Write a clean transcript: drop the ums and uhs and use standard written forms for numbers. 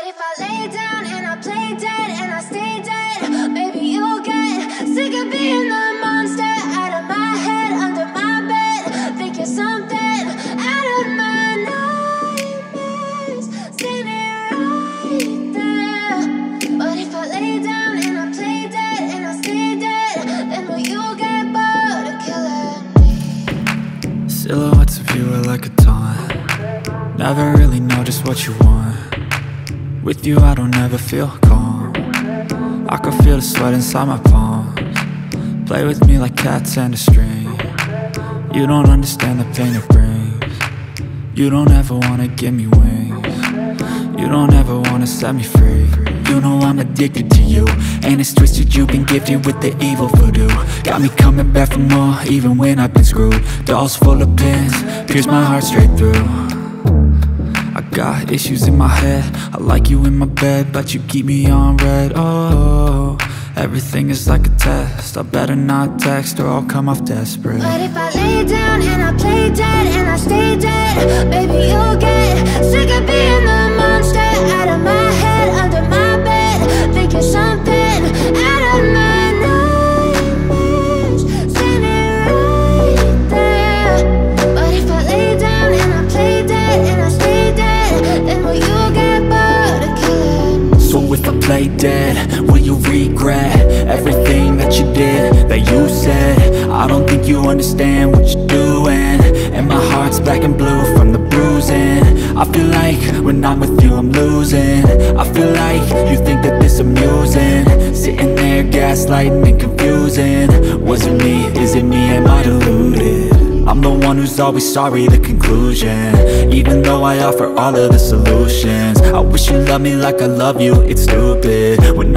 But if I lay down and I play dead and I stay dead, maybe you'll get sick of being the monster out of my head, under my bed. Think you're something out of my nightmares, standing right there. But if I lay down and I play dead and I stay dead, then will you get bored of killing me? Silhouettes of you are like a taunt. Never really know just what you want. With you I don't ever feel calm. I can feel the sweat inside my palms. Play with me like cats and a string. You don't understand the pain it brings. You don't ever wanna give me wings. You don't ever wanna set me free. You know I'm addicted to you, and it's twisted, you've been gifted with the evil voodoo. Got me coming back for more, even when I've been screwed. Dolls full of pins, pierce my heart straight through. I got issues in my head, I like you in my bed, but you keep me on red. Oh, everything is like a test, I better not text or I'll come off desperate. But if I lay down and I play dead and I stay dead, maybe you'll get sick of being the monster out of my head, under my bed. Think you're something out of my nightmares, standing right there. But if I lay down and I play dead and I stay dead, then will you get bored of killing me? So if I play dead, will you regret everything that you did, that you said? I don't think you understand what you're doing, and my heart's black and blue from the bruising. I feel like when I'm with you I'm losing. I feel like you think that this amusing, sitting there gaslighting and confusing. Was it me? Is it me? Am I deluded? I'm the one who's always sorry, the conclusion, even though I offer all of the solutions. I wish you loved me like I love you, it's stupid when